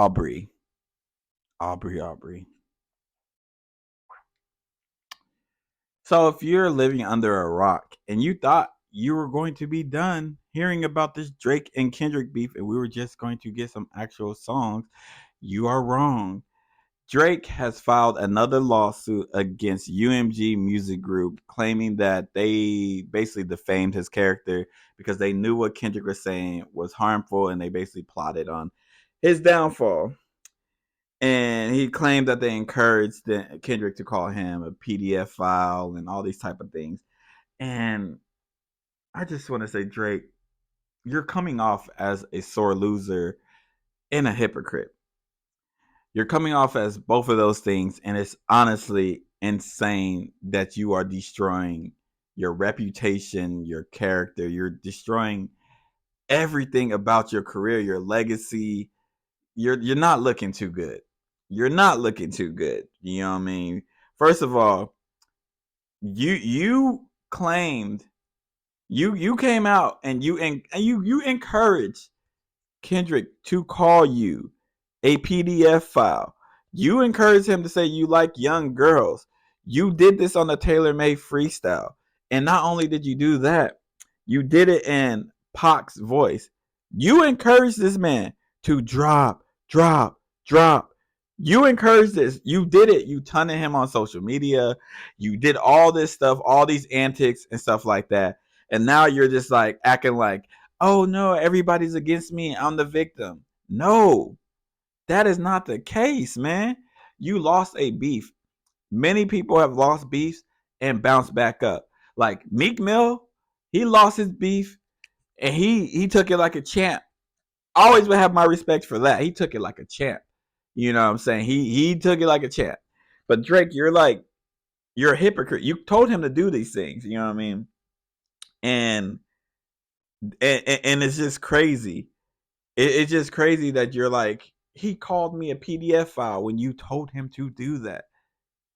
Aubrey. Aubrey. So if you're living under a rock and you thought you were going to be done hearing about this Drake and Kendrick beef and we were just going to get some actual songs, you are wrong. Drake has filed another lawsuit against UMG Music Group, claiming that they basically defamed his character because they knew what Kendrick was saying was harmful and they basically plotted on his downfall. And he claimed that they encouraged Kendrick to call him a PDF file and all these type of things. And I just want to say, Drake, you're coming off as a sore loser and a hypocrite. You're coming off as both of those things, and it's honestly insane that you are destroying your reputation, your character. You're destroying everything about your career, your legacy. You're not looking too good. You're not looking too good. You know what I mean? First of all, you claimed you came out and you encouraged Kendrick to call you a PDF file. You encouraged him to say you like young girls. You did this on the Taylor Made freestyle. And not only did you do that, you did it in Pac's voice. You encouraged this man to drop, drop, drop. You encouraged this. You did it. You tunned him on social media. You did all this stuff, all these antics and stuff like that. And now you're just like acting like, oh no, everybody's against me. I'm the victim. No, that is not the case, man. You lost a beef. Many people have lost beefs and bounced back up. Like Meek Mill, he lost his beef and he took it like a champ. I always would have my respect for that. He took it like a champ. You know what I'm saying? He took it like a champ. But Drake, you're a hypocrite. You told him to do these things. You know what I mean? And and it's just crazy. It's just crazy that you're like, he called me a PDF file when you told him to do that.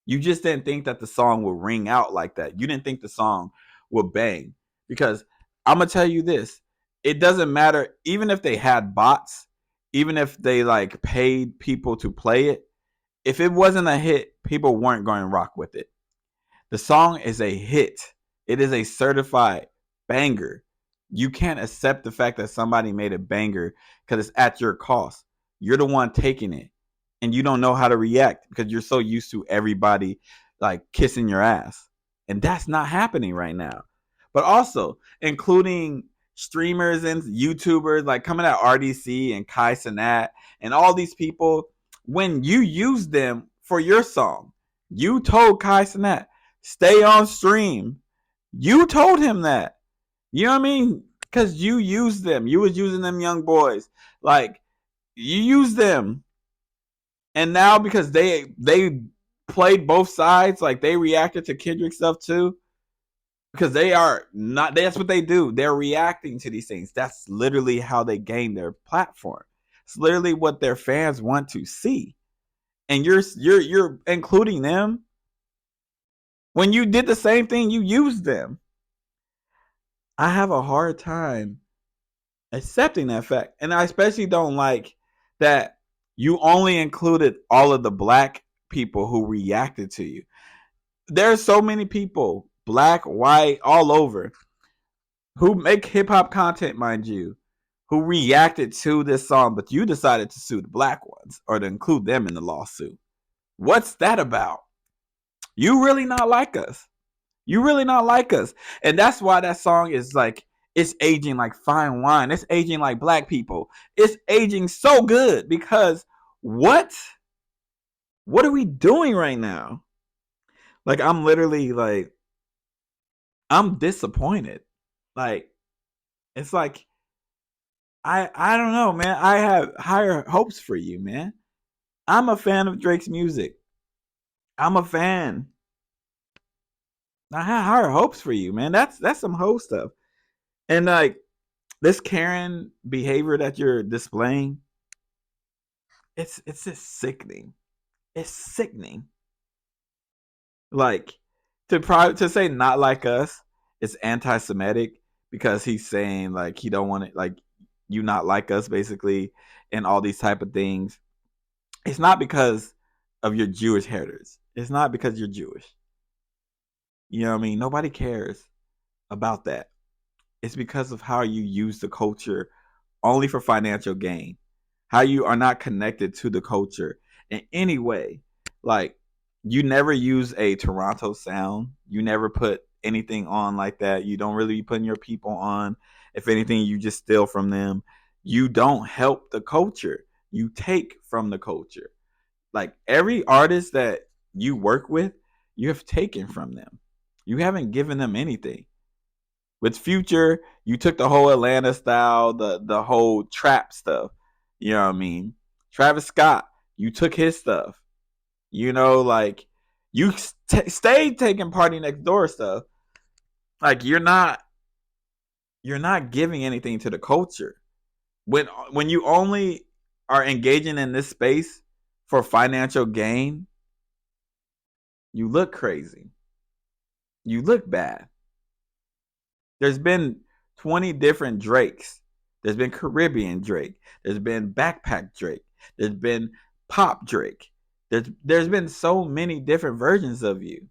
You just didn't think that the song would ring out like that. You didn't think the song would bang. Because I'm going to tell you this. It doesn't matter, even if they had bots, even if they like paid people to play it, if it wasn't a hit, people weren't going to rock with it. The song is a hit. It is a certified banger. You can't accept the fact that somebody made a banger because it's at your cost. You're the one taking it and you don't know how to react because you're so used to everybody like kissing your ass. And that's not happening right now. But also, including streamers and YouTubers like coming at RDC and Kai Cenat and all these people, when you use them for your song, you told Kai Cenat, stay on stream. You told him that. You know what I mean? Because you used them. You was using them young boys. Like, you used them. And now because they played both sides, like they reacted to Kendrick stuff too. Because they are not, that's what they do. They're reacting to these things. That's literally how they gain their platform. It's literally what their fans want to see. And you're including them. When you did the same thing, you used them. I have a hard time accepting that fact. And I especially don't like that you only included all of the black people who reacted to you. There's so many people, black, white, all over, who make hip hop content, mind you, who reacted to this song, but you decided to sue the black ones or to include them in the lawsuit. What's that about? You really not like us. You really not like us. And that's why that song is like, it's aging like fine wine. It's aging like black people. It's aging so good because what? What are we doing right now? Like, I'm literally like, I'm disappointed. Like, it's like, I don't know, man. I have higher hopes for you, man. I'm a fan of Drake's music. I'm a fan. I have higher hopes for you, man. That's some hoe stuff. And like this Karen behavior that you're displaying, it's just sickening. It's sickening. Like to say not like us is anti-Semitic because he's saying like he don't want it, like you not like us basically, and all these type of things. It's not because of your Jewish heritage. It's not because you're Jewish. You know what I mean? Nobody cares about that. It's because of how you use the culture only for financial gain. How you are not connected to the culture in any way. Like, you never use a Toronto sound. You never put anything on like that. You don't really be putting your people on. If anything, you just steal from them. You don't help the culture. You take from the culture. Like, every artist that you work with, you have taken from them. You haven't given them anything. With Future, you took the whole Atlanta style, the whole trap stuff. You know what I mean? Travis Scott, you took his stuff. You know, like, you stayed taking Party Next Door stuff. Like, you're not giving anything to the culture. When you only are engaging in this space for financial gain, you look crazy. You look bad. There's been 20 different Drakes. There's been Caribbean Drake. There's been Backpack Drake. There's been Pop Drake. There's been so many different versions of you.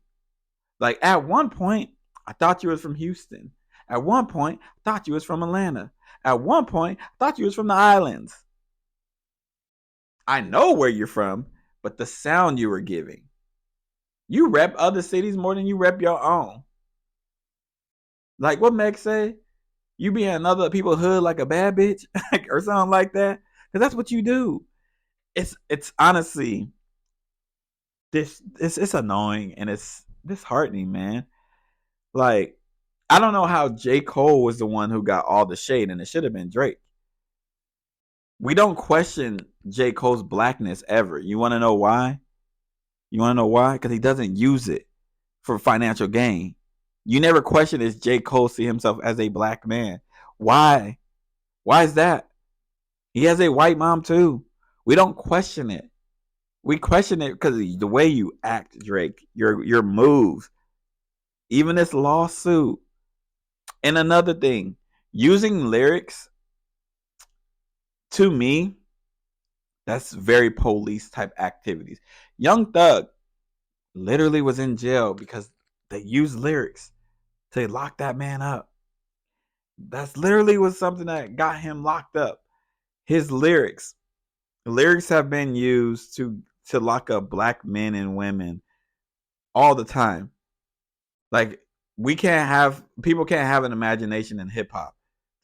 Like, at one point, I thought you was from Houston. At one point, I thought you was from Atlanta. At one point, I thought you was from the islands. I know where you're from, but the sound you were giving. You rep other cities more than you rep your own. Like what Meg say? You be in another people's hood like a bad bitch or something like that. Because that's what you do. It's honestly it's annoying and it's disheartening, man. Like, I don't know how J. Cole was the one who got all the shade, and it should have been Drake. We don't question J. Cole's blackness ever. You want to know why? You want to know why? Because he doesn't use it for financial gain. You never question, is J. Cole see himself as a black man? Why? Why is that? He has a white mom too. We don't question it. We question it because the way you act, Drake, your moves, even this lawsuit. And another thing, using lyrics, to me, that's very police type activities. Young Thug literally was in jail because they used lyrics to lock that man up. That's literally was something that got him locked up. His lyrics. Lyrics have been used to lock up black men and women all the time. Like, people can't have an imagination in hip hop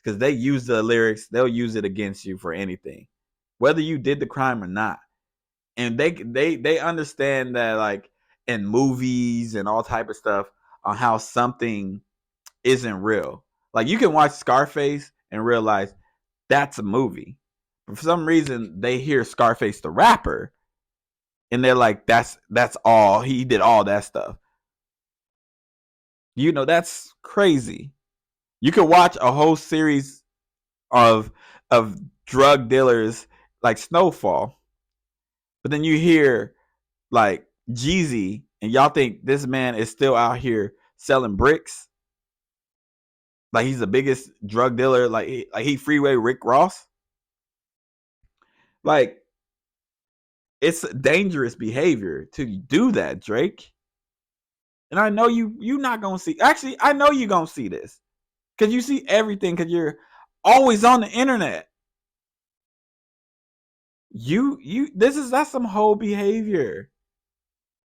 because they use the lyrics, they'll use it against you for anything, whether you did the crime or not. And they understand that, like, in movies and all type of stuff, on how something isn't real. Like, you can watch Scarface and realize that's a movie. But for some reason, they hear Scarface the rapper, and they're like, that's all he did, all that stuff. You know, that's crazy. You could watch a whole series of of drug dealers like Snowfall, but then you hear like Jeezy, and y'all think this man is still out here selling bricks. Like, he's the biggest drug dealer. Like he freeway Rick Ross. Like, it's dangerous behavior to do that, Drake. And I know you not gonna see. Actually, I know you gonna see this because you see everything because you're always on the internet. That's some whole behavior.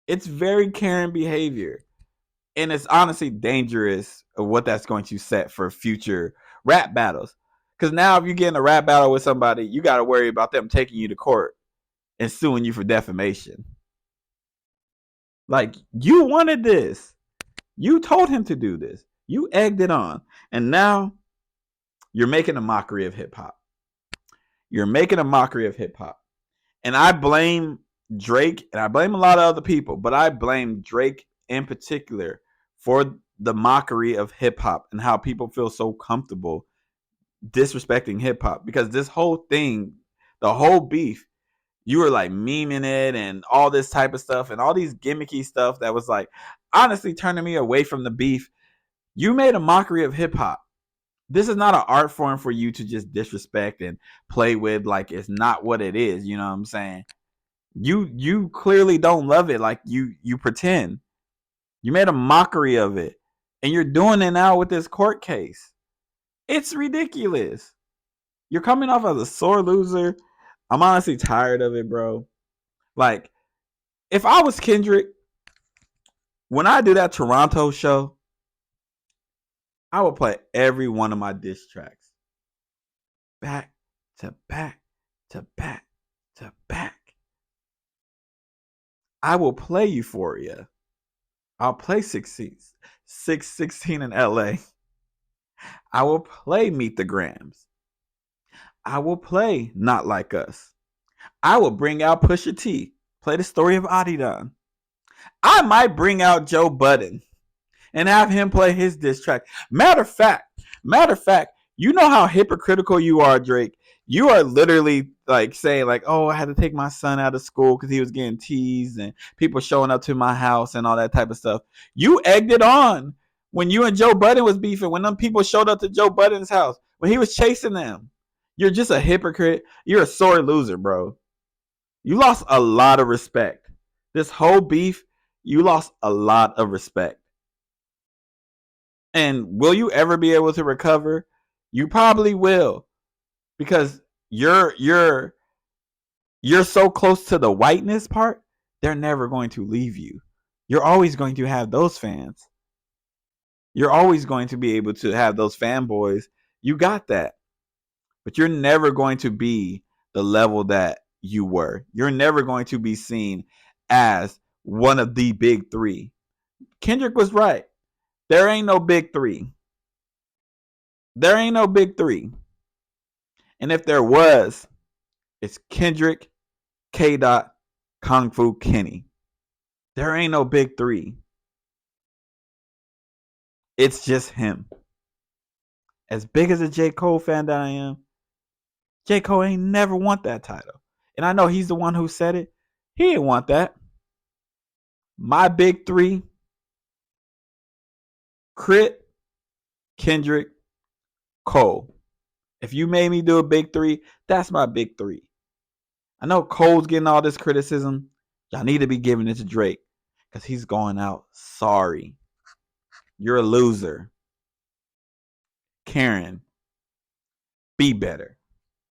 It's very Karen behavior. And it's honestly dangerous of what that's going to set for future rap battles. Because now, if you get in a rap battle with somebody, you got to worry about them taking you to court and suing you for defamation. Like, you wanted this. You told him to do this. You egged it on. And now you're making a mockery of hip hop. You're making a mockery of hip hop. And I blame Drake, and I blame a lot of other people, but I blame Drake in particular for the mockery of hip hop and how people feel so comfortable disrespecting hip hop. Because this whole thing, the whole beef, you were like memeing it and all this type of stuff and all these gimmicky stuff that was like honestly turning me away from the beef. You made a mockery of hip hop. This is not an art form for you to just disrespect and play with like it's not what it is. You know what I'm saying? You clearly don't love it like you pretend. You made a mockery of it. And you're doing it now with this court case. It's ridiculous. You're coming off as a sore loser. I'm honestly tired of it, bro. Like, if I was Kendrick, when I do that Toronto show, I would play every one of my diss tracks back to back to back to back. I will play Euphoria. I'll play 616 in LA. I will play Meet the Grams. I will play Not Like Us. I will bring out Pusha T. Play the story of Adidon. I might bring out Joe Budden and have him play his diss track. Matter of fact, you know how hypocritical you are, Drake. You are literally like saying like, "Oh, I had to take my son out of school because he was getting teased and people showing up to my house and all that type of stuff." You egged it on when you and Joe Budden was beefing. When them people showed up to Joe Budden's house when he was chasing them. You're just a hypocrite. You're a sore loser, bro. You lost a lot of respect. This whole beef, you lost a lot of respect. And will you ever be able to recover? You probably will, because you're so close to the whiteness part, they're never going to leave you. You're always going to have those fans. You're always going to be able to have those fanboys. You got that. But you're never going to be the level that you were. You're never going to be seen as one of the big three. Kendrick was right. There ain't no big three. There ain't no big three. And if there was, it's Kendrick, K. Dot, Kung Fu Kenny. There ain't no big three. It's just him. As big as a J. Cole fan that I am, J. Cole ain't never want that title. And I know he's the one who said it. He didn't want that. My big three: Crit, Kendrick, Cole. If you made me do a big three, that's my big three. I know Cole's getting all this criticism. Y'all need to be giving it to Drake because he's going out sorry. You're a loser. Karen, be better.